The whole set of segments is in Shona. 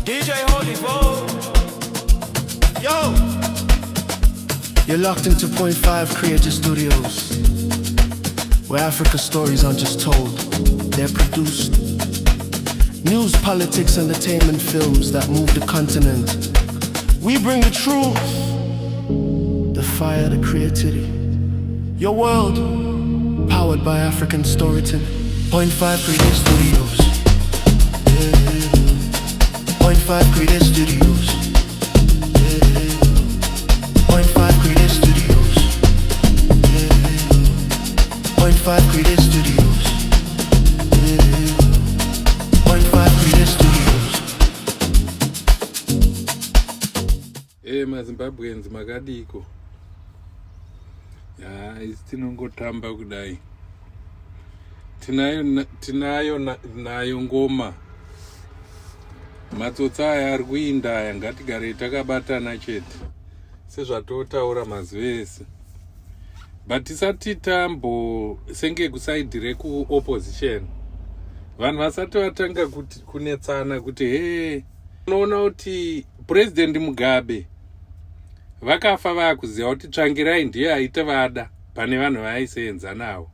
DJ Holy Vogue. Yo. You're locked into Point 5 Creative Studios, where Africa's stories aren't just told, they're produced. News, politics, entertainment, films that move the continent. We bring the truth, the fire, the creativity. Your world, powered by African storytelling. Point 5 Creative Studios. Point 5 Creative Studios. Point 5 Creative Studios. Point 5 Creative Studios. Point 5 Creative Studios. maZimbabweans makadiko. Isi tinongotamba kudai. Tinayo ngoma. Matsotsa aya ari kuinda ngatigare takabatana chete. Sezvatotaura mazuva ese. But tisati tambo senge kusaidire ku opposition. Vanhu vasati vatanga kunetsana kuti unoona kuti President Mugabe vakafa vakuziva kuti Tsvangirai ndiye aita vada pane vanhu vaaisenza nawo.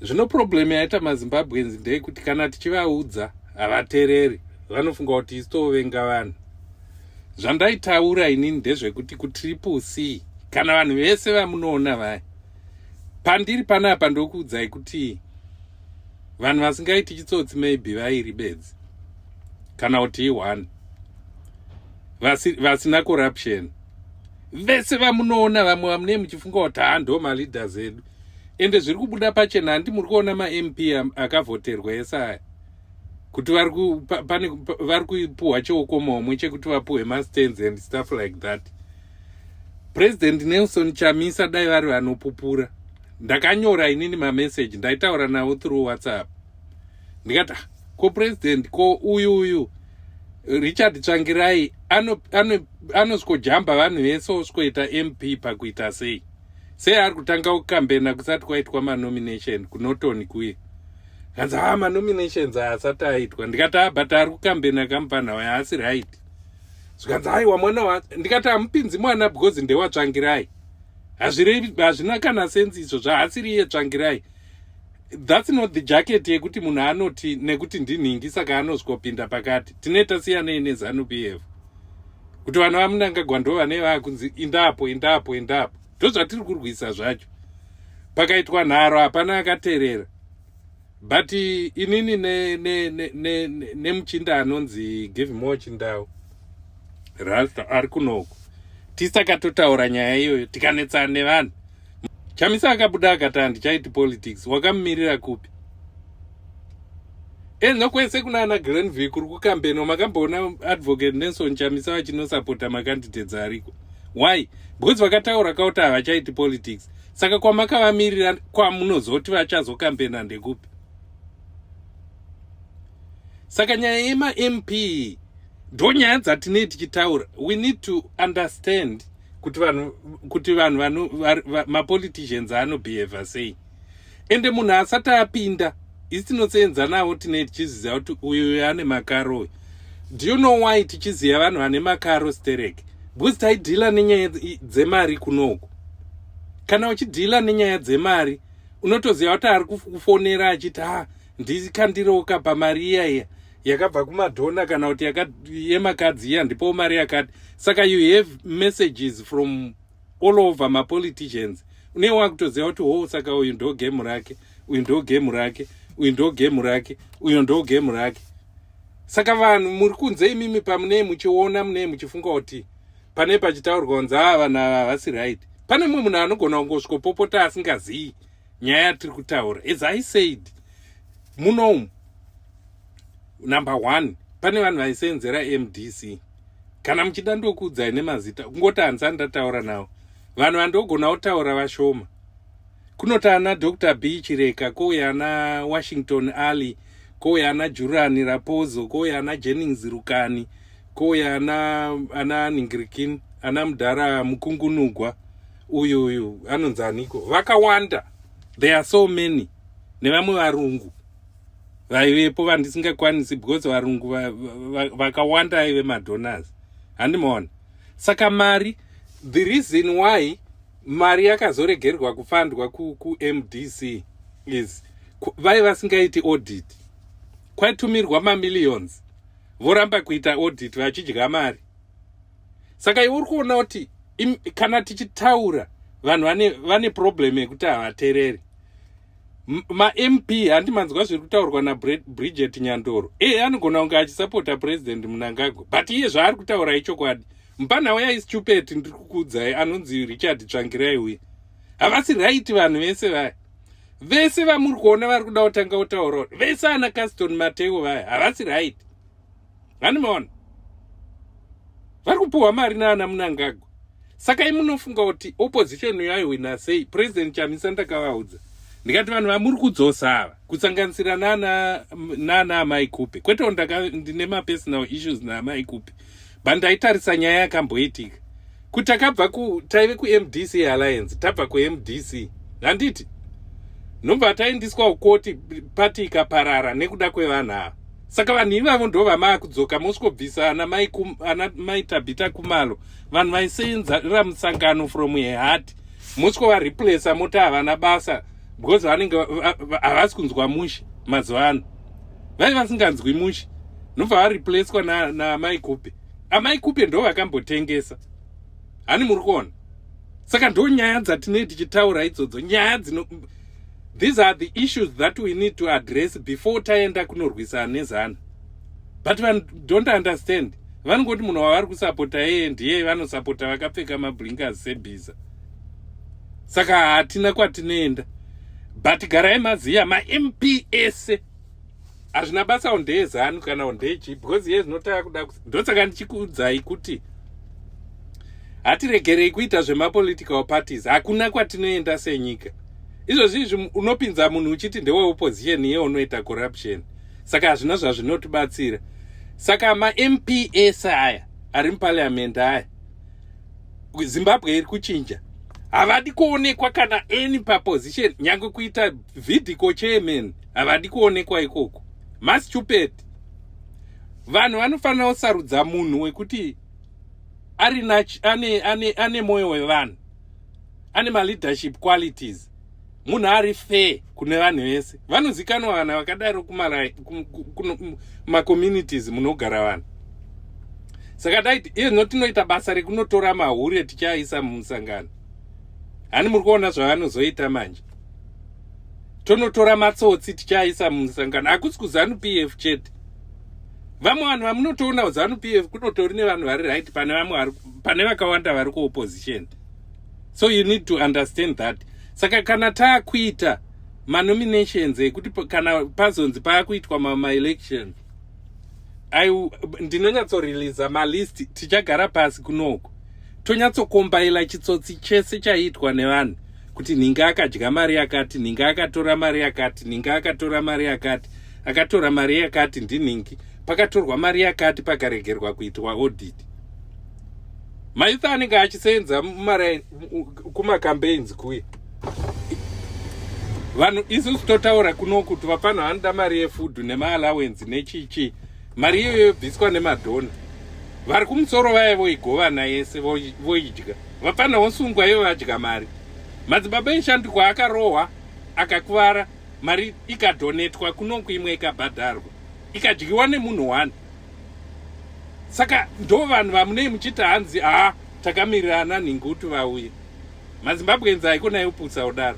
Zvino problem yaita maZimbabweans ndeyekuti kana tichivaudza havateereri, vanofunga kuti istovenga vanhu. Zvandaitaura inini ndezvekuti kuTriple C kana vanhu vese vamunoona vaya, pandiri panapa ndokuudzai kuti vanhu vasingaiti chitsotsi maybe vairi bedzi kana kuti i1 vasina corruption. Vese vamunoona vamwe vamune muchifunga kuti ndo maleaders edu, ende zviri kubuda pachena. Handi muri kuona ma-MP akavhoterwa esaya kuti vari kupuhwa cheokomomwe chekuti vapuhwe ma-stands and stuff like that. President Nelson Chamisa dai vari vanopupura. Ndakanyora inini ma-message, ndaitaura navo through WhatsApp. Ndikati ko president ko uyu Richard Tsvangirai anosvojamba vanhu vese osvoita MP pakuita sei ari kutanga kukambena kusati kwaitwa manomination kunotoni kuye. Kanzi manominations asati aitwa. Ndikati but ari kukambena kamupana haasi right. Zvikanzi aiwa mwana ndikati hamupinzi mwana because ndewaTsvangirai. Hazvina kana sense izvo zvaasiri iye Tsvangirai. That's not the jacket yekuti munhu anoti nekuti ndinhingi saka anozvopinda pakati. Tineta siyanei neZANU-PF. Kuti vanhu vamunangagwa ndo vane vakunzi indapo. Ndozvatiri kurwisa zvacho. Pakaitwa nharo hapana akateerera. But inini nemuchinda anonzi Givemore Chindau Rasta ari kunoko, tisakatotaura nyaya iyoyo tikanetsana nevanhu. Chamisa akabuda akati handichaiti politics. Wakamumirira kupi? Nokwese kuna ana Grenville kuri kukambeno makamboona advocate Nelson Chamisa vachinosapota makandidates ariko. Why? Because vakataura kauti havachaiti politics. Saka kwamakavamirira kwamunozoti vachazokambena ndekupi? Saka nyaya yema-MP ndo nyaya dzatinei tichitaura. We need to understand kuti vanhu ma-politicians anobehave sei. Ende munhu asati apinda, isi tinosenza navo tinei tichiziva kuti uyu ane makaro. Do you know why tichiziva vanhu vane makaro stereke? Because taidhila nenyaya dzemari kunoko. Kana uchidhila nenyaya dzemari, unotoziva kuti ari kufonera achiti ndikandiroka pamari iya yakabva kumadhona kana kuti yemakadzi iya ndipo mari yakati. Saka you have messages from all over ma-politicians. Unewa kutoziva kuti saka uyu ndo game rake, uyu ndo game rake, uyu ndo game rake, uyu ndo game rake. Saka vanhu muri kunze imimi pamunei muchiona munei muchifunga kuti pane pachitaurwa kunzi vanhu havasi right. Pane mumwe munhu anogona kungosvikopopota asingazivi nyaya yatiri kutaura. As I said, munomu number 1 pane vanhu vaisenzera MDC. Kana muchida ndokuudzai nemazita, kungoti hanzani ndataura navo. Vanhu vandogona kutaura vashoma. Kunoti ana Dr. B Chireka, kouya ana Washington Ali, kouya ana Jurani Raposo, kouya ana Jennings Rukani, kouya ana Ningirikin, ana Mudhara Mukungunugwa, uyu anonzi aniko. Vakawanda. There are so many. Nevamwe varungu. vaivepo vandisingakwanisi because varungu vakawanda ive madonors handimona. Saka mari, the reason why mari yakazoregerwa kufandwa ku-MDC is vai vasingaiti audit, kwaitumirwa mamillions voramba kuita audit vachidya mari. Saka iwe uri kuona kuti kana tichitaura vanhu vane problem yekuti havatereri. Ma-MP handimanzwa zviri kutaurwa naBridget Nyandoro. Anogona kunge achisapota president Mnangagwa, but iye zvaari kutaura ichokwadi. Mupana waya istupid ndiri kukuudzai anonzi Richard Tsvangirai uye. Havasi right vanhu vese vaya. Vese vamuri kuona vari kuda kutanga kutaura. Vese ana Caston Mateo vaya havasi right. Handimona. Vari kupuhwa mari naana Mnangagwa. Saka imunofunga kuti opposition yayo wina sei. President Chamisa ndakavaudza. Ndikati vanhu vamuri kudzosa ava kusanganisira nana Amai Kupe. Kwete ndine ma-personal issues naAmai Kupe. Bandaitarisa nyaya yakamboitika. Kuti takabva taive ku-MDC Alliance, tabva ku-MDC. Handiti? Nobva taindiswa ukoti pati ikaparara nekuda kwevanhu ava. Saka vanhu ivavo ndo vamakudzoka mosvikobvisa ana Mai Tabita Kumalo. Vanhu vaisenzera musangano from heart. Mosvikovareplace mota havana basa. Because vanenge havasi kunzwa mushi mazuva ano. Vai vasinganzwi mushi. Nobva vareplacwa naAmai Kupe. Amai Kupe ndo vakambotengesa. Hani muri kuona? Saka ndo nyaya dzatine tichitaura idzodzo. Nyaya these are the issues that we need to address before taenda kunorwisana nezana. But vanhu don't understand. Vanongoti munhu wavari kusapota yeye ndiye vanosapota vakapfeka mablinkers sebhiza. Saka hatina kwatinoenda. But garai maziya ma-MP ese hazvina basa ondezanu kana ondechi, because iye zvinotaka kuda ndosaka ndichikuudzai kuti hatiregerei kuita zvemapolitical parties. Hakuna kwatinoenda senyika. Izvozvi unopinza munhu uchiti ndewe opposition iye unoita corruption. Saka hazvina zvazvinotibatsira. Saka ma-MP ese aya ari muparliament aya, Zimbabwe iri kuchinja. Havadi kuonekwa kana any paposition, nyange kuita vidico chairman, havadi kuonekwa ikoko. Stupid. Vanhu vanofanira kusarudza munhu wekuti ane moyo wevanhu, ane ma-leadership qualities, munhu ari fair kune vanhu vese. Vanozikanwa vanhu vakadaro kuma-communities munogara vanhu. Saka daiti iye notinoita basa rekunotora mahuri etichaisa mumusangano. Hani muri kuona zvavanozoita manje. Tonotora matsotsi tichaisa mumusangano. Hakusi kuZANU-PF chete. Vamwe vanhu vamunotoona kuZANU-PF kunotori nevanhu vari right pane vakawanda vari kuopposition. So you need to understand that. Saka kana taakuita manominations ekuti kana pazonzi paakuitwa ma-election, ndinonyatsoreleasa malist, tichagara pasi kunoko. Tonyatsokombaila chitsotsi chese chaitwa nevanhu kuti ninga akadya mari yakati, ninga akatora mari yakati, ninga akatora mari yakati, akatora mari yakati ndiningi, pakatorwa mari yakati pakaregerwa kuitwa audit. Maitha anenge achisenza kuma-campaigns kuye. Vanhu isusu totaura kuno kuti vapano vanoda mari yefood nema-allowance nechichi. Mari iyoyo yobviswa nemadhona. Vari kumusoro vaya voigovana yese voidya. Vapana vosungwa ivo vadya mari. Madzibaba eshandikwa akarohwa, akakuvara, mari ikadhonetwa kunoku imwe ikabhadharwa. Ikadyiwa nemunhu wani. Saka ndo vanhu vamunei muchiti hanzi takamirirana ninguti vauye. MaZimbabweans haikona yoputsa udaro.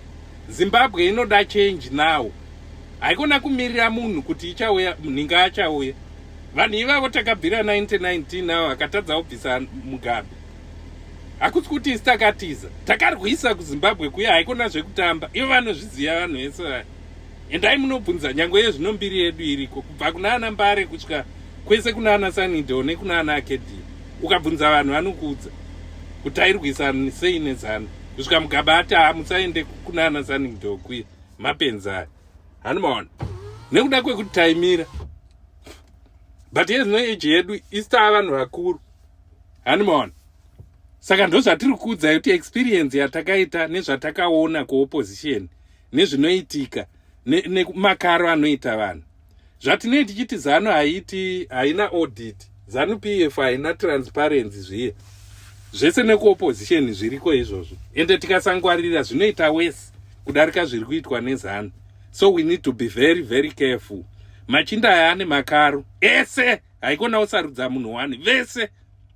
Zimbabwe inoda change now. Haikona kumirira munhu kuti ichauya, ninga achauya. Vanhu ivavo takabvira 1919 navo vakatadza kubvisa Mugabe. Hakusi kuti isi takatiza. Takarwisa kuZimbabwe kuya, haikona zvekutamba. Ivo vanozviziva vanhu vese vaya. Endai munobvunza nyange yezvino mbiri yedu iriko, kubva kuna ana Mbare kusvika kwese kuna ana Sanindo nekuna ana Akedhi. Ukabvunza vanhu vanokuudza kuti tairwisana sei nezana. Kusvika Mugabe ati musaende kuna ana Sanindo kuya, mapenza. Hanimaona. Nekuda kwekuti taimira. But yezvino age yedu isita vanhu vakuru. Hanimaona. Saka ndo zvatiri kuudza kuti experience yatakaita nezvatakaona kuopposition nezvinoitika nemakaro anoita vanhu. Zvatinei tichiti ZANU haina audit, ZANU PF haina transparency zviye. Zvese nekuopposition zviriko izvozvo. Ende tikasangwarira zvinoita wese kudarika zviri kuitwa neZANU. So we need to be very, very careful. Machinda aya ane makaro. Ese haikona usarudza munhu wani. Vese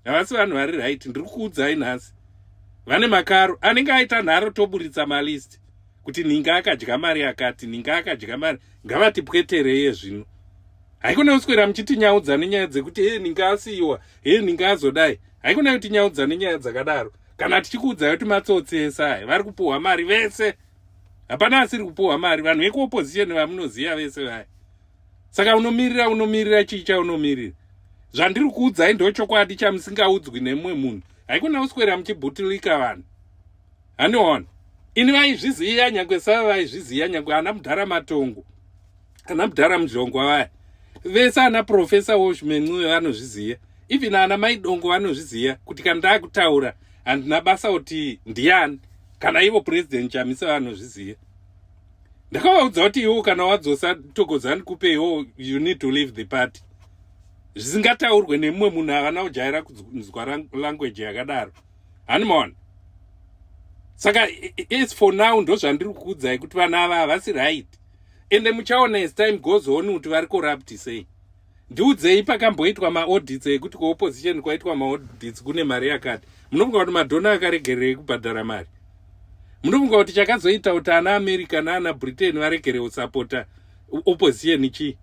havasi vanhu vari right. Ndiri kuudzai nhasi. Vane makaro. Anenge aita nharo toburitsa malisti. Kuti ninga akadya mari yakati, ninga akadya mari. Ngavatipwetereye zvino. Haikona uswera muchiti nyaudza nenyaya dzekuti ninga asiyiwa, ninga azodai. Haikona kuti nyaudza nenyaya dzakadaro. Kana tichikuudza kuti matsotsi ese vari kupuhwa mari vese. Hapana asiri kupuhwa mari, vanhu vekuopposition vamunoziva vese vaya. Saka unomirira chicha unomirira. Zvandiri kuudzai ndochokwadi chamusingaudzwi nemumwe munhu. Haikona uswera muchibhutilika vanhu. Haniona. Ini vaizviziya nyangwe sava vaizviziya nyangwe ana Mudhara Matongo. Ana Mudhara Mudhlongwa vaya. Vese ana Professor Washman vanozviziya. Even ana Maidongo vanozviziya kuti kana ndakutaura handina basa kuti ndiani kana ivo president Chamisa vanozviziya. Ndakavaudza kuti iwo kana wadzosa Thokozani Kupe iwo you need to leave the party. Zvisingataurwe nemumwe munhu havana kujaira kunzwa language yakadaro. Hanimona. Saka it's for now ndo zvandiri kukuudzai kuti vana ava havasi right. Ende muchaona as time goes on kuti vari corrupt sei. Ndiudzei pakamboitwa ma-audits ekuti ku-opposition kwaitwa ma-audits kune mari yakati. Munofunga kuti madhona akaregerei kubhadhara mari? Munofunga kuti chakazoita kuti ana America naana Britain varegere kusapota opposition chi?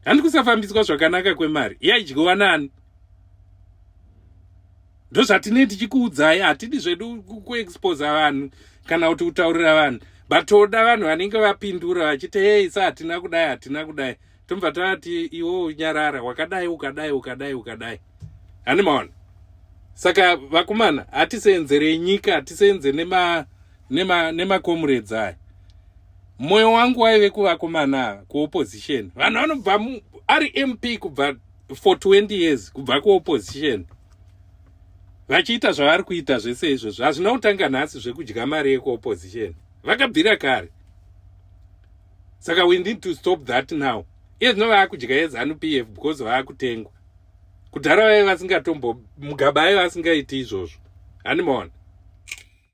Handi kusafambiswa zvakanaka kwemari. Yaidyiwa nani? Ndo zvatinei tichikuudzai, hatidi zvedu kuexpose vanhu kana kuti kutaurira vanhu. Batoda vanhu vanenge vapindura vachiti hey sa hatina kudai. Tomva tati iwo nyarara wakadai ukadai. Hanimaona. Saka vakomana hatisenzere nyika, hatisenze nema comrades aya. Moyo wangu waive kuvakomana ku-opposition. Vanhu vanobva ari MP kubva for 20 years kubva ku-opposition. Vachiita zvavari kuita zvese izvozvo hazvina kutanga nhasi zvekudya mari yeku-opposition. Vakabvira kare. Saka we need to stop that now. Zvino vaakudya yeZANU PF because vaakutengwa. Kudhara vaive vasingatombo mugaba vaive vasingaiti izvozvo. Hanimaona.